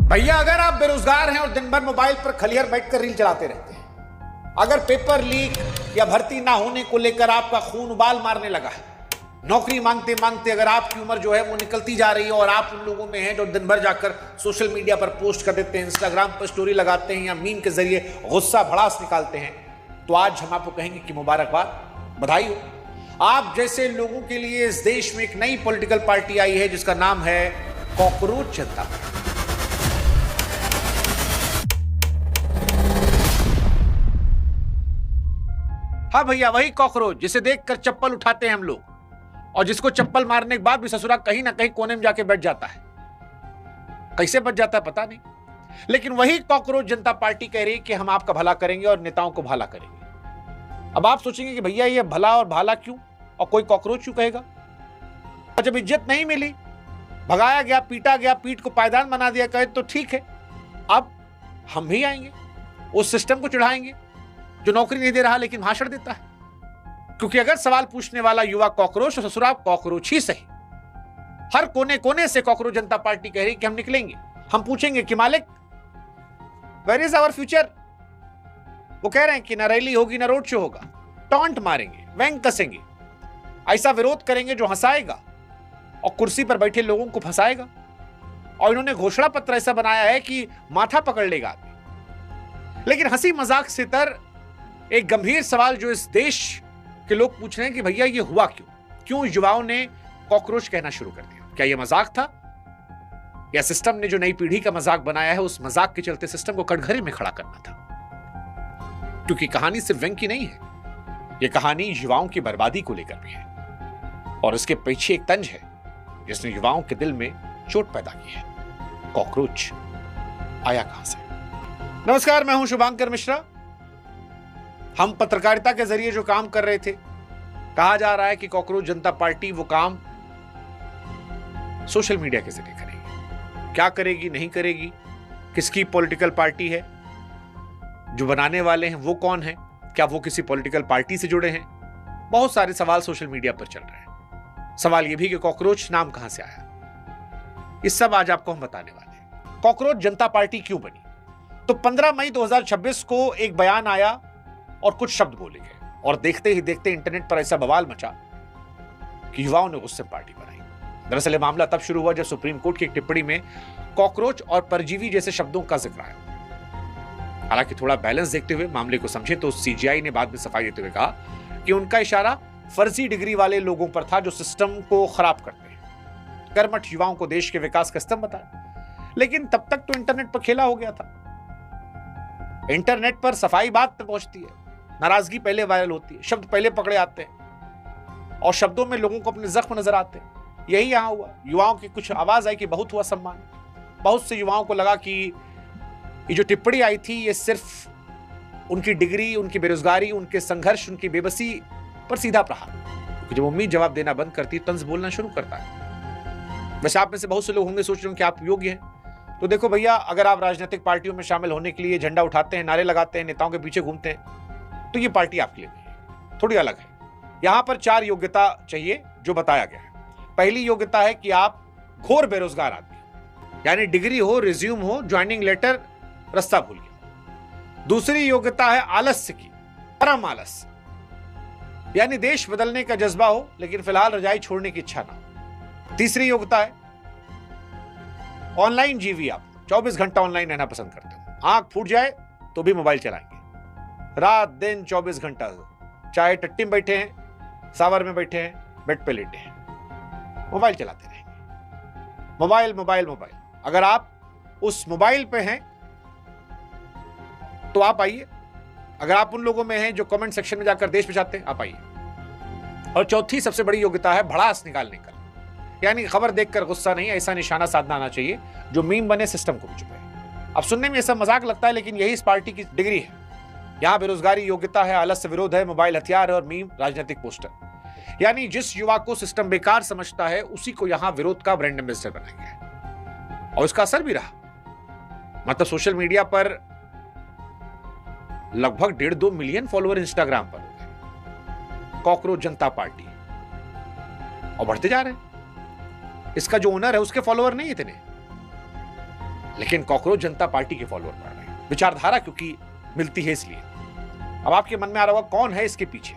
भैया अगर आप बेरोजगार हैं और दिन भर मोबाइल पर खलिहर बैठकर रील चलाते रहते हैं, अगर पेपर लीक या भर्ती ना होने को लेकर आपका खून उबाल मारने लगा है, नौकरी मांगते मांगते अगर आपकी उम्र जो है वो निकलती जा रही है और आप उन लोगों में हैं जो दिन भर जाकर सोशल मीडिया पर पोस्ट कर देते हैं, इंस्टाग्राम पर स्टोरी लगाते हैं या मीम के जरिए गुस्सा भड़ास निकालते हैं, तो आज हम आपको कहेंगे कि मुबारकबाद, बधाई हो। आप जैसे लोगों के लिए इस देश में एक नई पॉलिटिकल पार्टी आई है जिसका नाम है कॉकरोच जनता पार्टी। हाँ भैया, वही कॉकरोच जिसे देखकर चप्पल उठाते हैं हम लोग और जिसको चप्पल मारने के बाद भी ससुरा कहीं ना कहीं कोने में जाके बैठ जाता है। कैसे बच जाता है पता नहीं, लेकिन वही कॉकरोच जनता पार्टी कह रही है कि हम आपका भला करेंगे और नेताओं को भला करेंगे। अब आप सोचेंगे कि भैया ये भला और भाला क्यों और कोई कॉकरोच क्यों कहेगा? और जब इज्जत नहीं मिली, भगाया गया, पीटा गया, पीठ को पायदान बना दिया कहे तो ठीक है, अब हम भी आएंगे, उस सिस्टम को चढ़ाएंगे जो नौकरी नहीं दे रहा लेकिन भाषण देता है। क्योंकि अगर सवाल पूछने वाला युवा कॉकरोच तो ससुराल कॉकरोच ही सही। हर कोने कोने से कॉकरोच जनता पार्टी कह रही कि हम निकलेंगे, हम पूछेंगे कि मालिक वेयर इज आवर फ्यूचर। वो कह रहे हैं कि ना रैली होगी ना रोड शो होगा, टॉन्ट मारेंगे, व्यंग कसेंगे, ऐसा विरोध करेंगे जो हंसाएगा और कुर्सी पर बैठे लोगों को फंसाएगा। और इन्होंने घोषणा पत्र ऐसा बनाया है कि माथा पकड़ लेगा आदमी। लेकिन हंसी मजाक से तर एक गंभीर सवाल जो इस देश के लोग पूछ रहे हैं कि भैया ये हुआ क्यों युवाओं ने कॉकरोच कहना शुरू कर दिया? क्या ये मजाक था या सिस्टम ने जो नई पीढ़ी का मजाक बनाया है उस मजाक के चलते सिस्टम को कटघरे में खड़ा करना था? क्योंकि कहानी सिर्फ व्यंग की नहीं है, यह कहानी युवाओं की बर्बादी को लेकर भी है और इसके पीछे एक तंज है जिसने युवाओं के दिल में चोट पैदा की है। कॉकरोच आया कहां से? नमस्कार, मैं हूं शुभांकर मिश्रा। हम पत्रकारिता के जरिए जो काम कर रहे थे, कहा जा रहा है कि कॉकरोच जनता पार्टी वो काम सोशल मीडिया के जरिए करेगी। क्या करेगी, नहीं करेगी, किसकी पॉलिटिकल पार्टी है, जो बनाने वाले हैं वो कौन है, क्या वो किसी पॉलिटिकल पार्टी से जुड़े हैं? बहुत सारे सवाल सोशल मीडिया पर चल रहे हैं। सवाल यह भी कि कॉकरोच नाम कहां से आया, इस सब आज आपको हम बताने वाले हैं। कॉकरोच जनता पार्टी क्यों बनी? तो 15 मई 2026 को एक बयान आया और कुछ शब्द बोले गए और देखते ही देखते इंटरनेट पर ऐसा बवाल मचा कि युवाओं ने गुस्से में पार्टी बनाई। दरअसल ये मामला तब शुरू हुआ जब सुप्रीम कोर्ट की एक टिप्पणी में कॉकरोच और परजीवी जैसे शब्दों का जिक्र आया। हालांकि थोड़ा बैलेंस देखते हुए मामले को समझे तो सीजीआई ने बाद में सफाई देते हुए कहा कि उनका इशारा फर्जी डिग्री वाले लोगों पर था जो सिस्टम को खराब करते हैं, कर्मठ युवाओं को देश के विकास का स्तंभ बताया। लेकिन तब तक तो इंटरनेट पर खेला हो गया था। इंटरनेट पर सफाई बात तक पहुंचती है, नाराजगी पहले वायरल होती है, शब्द पहले पकड़े आते हैं और शब्दों में लोगों को अपने जख्म नजर आते हैं। यही यहां हुआ। युवाओं की कुछ आवाज आई कि बहुत हुआ सम्मान। बहुत से युवाओं को लगा कि ये जो टिप्पणी आई थी ये सिर्फ उनकी डिग्री, उनकी बेरोजगारी, उनके संघर्ष, उनकी बेबसी पर सीधा प्रहार। जब उम्मीद जवाब देना बंद करती तंज बोलना शुरू करता है। वैसे आप में से बहुत से लोग होंगे सोच रहे हो कि आप योग्य हैं। तो देखो भैया, अगर आप राजनीतिक पार्टियों में शामिल होने के लिए झंडा उठाते हैं, नारे लगाते हैं, नेताओं के पीछे घूमते हैं, तो ये पार्टी आपके लिए नहीं है, थोड़ी अलग है। यहां पर 4 योग्यता चाहिए जो बताया गया है। पहली योग्यता है कि आप घोर बेरोजगार आदमी, यानी डिग्री हो, रिज्यूम हो, ज्वाइनिंग लेटर, रास्ता भूल गया। दूसरी योग्यता है आलस्य की, परम आलस, यानी देश बदलने का जज्बा हो लेकिन फिलहाल रजाई छोड़ने की इच्छा ना हो। तीसरी योग्यता है ऑनलाइन जीवी, आप 24 घंटा ऑनलाइन रहना पसंद करते हो, आंख फूट जाए तो भी मोबाइल चलाएंगे, रात दिन 24 घंटा, चाहे टट्टी में बैठे हैं, सावर में बैठे हैं, बेड पे लेटे हैं, मोबाइल चलाते रहेंगे। Mobile mobile mobile. अगर आप उस मोबाइल पे हैं तो आप आइए। अगर आप उन लोगों में हैं जो कमेंट सेक्शन में जाकर देश बचाते हैं, आप आइए। और चौथी सबसे बड़ी योग्यता है भड़ास निकालने का, यानी खबर देखकर गुस्सा नहीं, ऐसा निशाना साधना आना चाहिए जो मीम बने, सिस्टम को भी चुपे। अब सुनने में ऐसा मजाक लगता है लेकिन यही इस पार्टी की डिग्री है। यहां बेरोजगारी योग्यता है, आलस्य विरोध है, मोबाइल हथियार है और मीम राजनीतिक पोस्टर। यानी जिस युवा को सिस्टम बेकार समझता है उसी को यहां विरोध का ब्रांड एम्बेसडर बनाया गया है और इसका असर भी रहा। मतलब सोशल मीडिया पर लगभग 1.5-2 मिलियन फॉलोअर इंस्टाग्राम पर हो गए कॉकरोच जनता पार्टी, और बढ़ते जा रहे हैं। इसका जो ओनर है उसके फॉलोअर नहीं इतने, लेकिन कॉकरोच जनता पार्टी के फॉलोअर बढ़ रहे हैं, विचारधारा क्योंकि मिलती है इसलिए। अब आपके मन में आ रहा होगा कौन है इसके पीछे,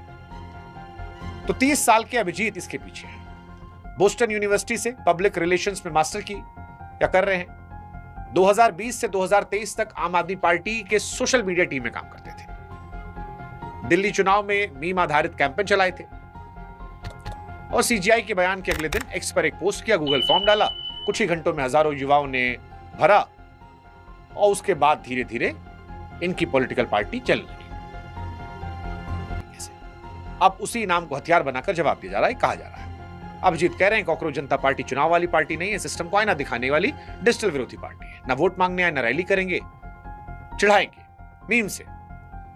तो 30 साल के अभिजीत इसके पीछे है। बोस्टन यूनिवर्सिटी से पब्लिक रिलेशंस में मास्टर की या कर रहे हैं। 2020 से 2023 तक आम आदमी पार्टी के सोशल मीडिया टीम में काम करते थे। दिल्ली चुनाव में मीम आधारित कैंपेन चलाए थे और सीजीआई के बयान के अगले दिन एक्स पर एक पोस्ट किया, गूगल फॉर्म डाला, कुछ ही घंटों में हजारों युवाओं ने भरा और उसके बाद धीरे धीरे इनकी पॉलिटिकल पार्टी चल रही। अब उसी नाम को हथियार बनाकर जवाब दिया जा रहा है, कहा जा रहा है। अभिजीत कह रहे हैं कॉकरोच जनता पार्टी चुनाव वाली पार्टी नहीं है, सिस्टम को आईना दिखाने वाली डिजिटल विरोधी पार्टी है। ना वोट मांगने आए, ना रैली करेंगे, चिढ़ाएंगे मीम से,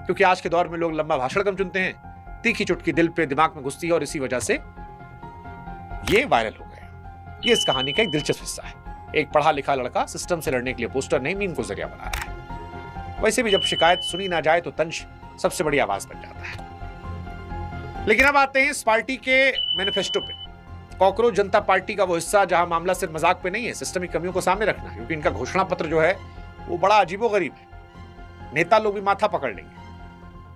क्योंकि आज के दौर में लोग लंबा भाषण कम चुनते हैं, तीखी चुटकी दिल पे दिमाग में घुसती है और इसी वजह से ये वायरल हो गए। ये इस कहानी का एक दिलचस्प हिस्सा है। एक पढ़ा लिखा लड़का सिस्टम से लड़ने के लिए पोस्टर नहीं, मीम को जरिया बना रहा है। वैसे भी जब शिकायत सुनी ना जाए तो तंज सबसे बड़ी आवाज बन जाता है। लेकिन अब आते हैं इस पार्टी के मैनिफेस्टो पे। कॉकरोच जनता पार्टी का वो हिस्सा जहां मामला सिर्फ मजाक पे नहीं है, सिस्टम की कमियों को सामने रखना, क्योंकि इनका घोषणा पत्र जो है वो बड़ा अजीबोगरीब है। नेता लोग भी माथा पकड़ लेंगे।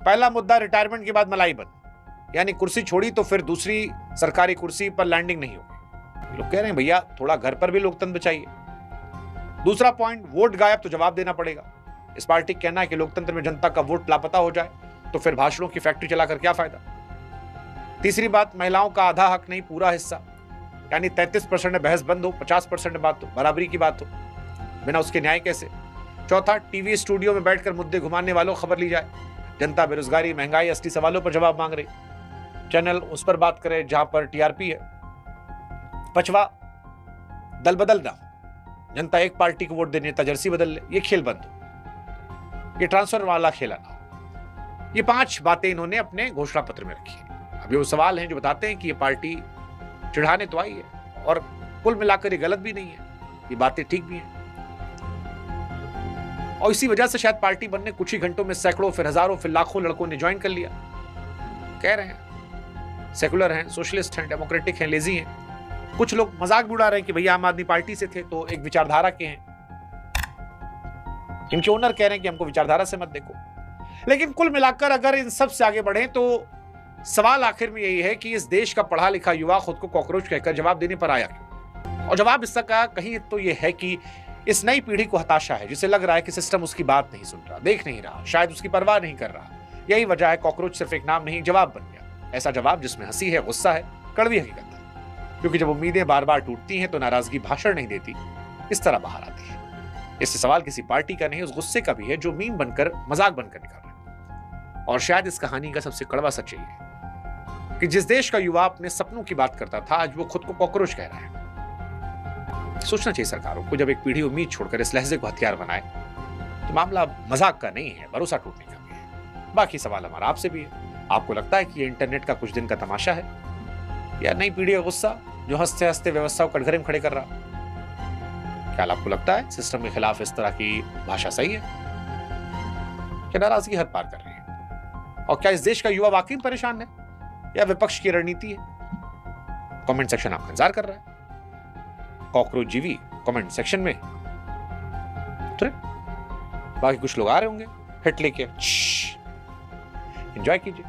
पहला मुद्दा रिटायरमेंट के बाद मलाई बंद, यानी कुर्सी छोड़ी तो फिर दूसरी सरकारी कुर्सी पर लैंडिंग नहीं होगी। लोग कह रहे हैं भैया थोड़ा घर पर भी लोकतंत्र बचाइए। दूसरा पॉइंट, वोट गायब तो जवाब देना पड़ेगा। इस पार्टी का कहना है कि लोकतंत्र में जनता का वोट लापता हो जाए तो फिर भाषणों की फैक्ट्री चलाकर क्या फायदा। तीसरी बात, महिलाओं का आधा हक नहीं पूरा हिस्सा, यानी 33% में बहस बंद हो, 50% बात हो, बराबरी की बात हो, बिना उसके न्याय कैसे। चौथा, टीवी स्टूडियो में बैठकर मुद्दे घुमाने वालों खबर ली जाए। जनता बेरोजगारी, महंगाई, असली सवालों पर जवाब मांग रही, चैनल उस पर बात करे जहां पर टीआरपी है। पांचवा, दल बदल ना, जनता एक पार्टी को वोट दे, नेता जर्सी बदल ले, ये खेल बंद हो, ये ट्रांसफर वाला खेला ना हो। ये 5 बातें इन्होंने अपने घोषणा पत्र में रखी है। अब ये वो सवाल हैं जो बताते हैं कि ये पार्टी चिढ़ाने तो आई है और कुल मिलाकर ये गलत भी नहीं है, ये बातें ठीक भी हैं। और इसी वजह से शायद पार्टी बनने कुछ ही घंटों में सैकड़ों, फिर हजारों, फिर लाखों लड़कों ने ज्वाइन कर लिया। कह रहे हैं सेकुलर हैं, सोशलिस्ट हैं, डेमोक्रेटिक हैं, लेजी हैं। कुछ लोग मजाक भी उड़ा रहे हैं कि भैया आम आदमी पार्टी से थे तो एक विचारधारा के हैं। इनके ओनर कह रहे हैं कि हमको विचारधारा से मत देखो। लेकिन कुल मिलाकर अगर इन सब से आगे बढ़े तो सवाल आखिर में यही है कि इस देश का पढ़ा लिखा युवा खुद को कॉकरोच कहकर जवाब देने पर आया क्यों। और जवाब इसका कहीं तो यह है कि इस नई पीढ़ी को हताशा है, जिसे लग रहा है कि सिस्टम उसकी बात नहीं सुन रहा, देख नहीं रहा, शायद उसकी परवाह नहीं कर रहा। यही वजह है कॉकरोच सिर्फ एक नाम नहीं, जवाब बन गया। ऐसा जवाब जिसमें हंसी है, गुस्सा है, कड़वी हकीकत है। क्योंकि जब उम्मीदें बार बार टूटती हैं तो नाराजगी भाषण नहीं देती, इस तरह बाहर आती है। इससे सवाल किसी पार्टी का नहीं, उस गुस्से का भी है जो मीम बनकर, मजाक बनकर निकल रहा है। और शायद इस कहानी का सबसे कड़वा सच यही है कि जिस देश का युवा अपने सपनों की बात करता था, आज वो खुद को कॉकरोच कह रहा है। सोचना चाहिए सरकारों को, जब एक पीढ़ी उम्मीद छोड़कर इस लहजे को हथियार बनाए तो मामला मजाक का नहीं है, भरोसा टूटने का भी है। बाकी सवाल हमारा आपसे भी है, आपको लगता है कि ये इंटरनेट का कुछ दिन का तमाशा है या नई पीढ़ी का गुस्सा जो हंसते हंसते व्यवस्था को कटघरे में खड़े कर रहा। क्या आपको लगता है सिस्टम के खिलाफ इस तरह की भाषा सही है क्या नाराजगी हद पार कर रही है? और क्या इस देश का युवा वाकई परेशान है या विपक्ष की रणनीति है? कमेंट सेक्शन आपका इंतजार कर रहा है। कॉकरोच जीवी कमेंट सेक्शन में उतरे, बाकी कुछ लोग आ रहे होंगे हिट लेके, एंजॉय कीजिए।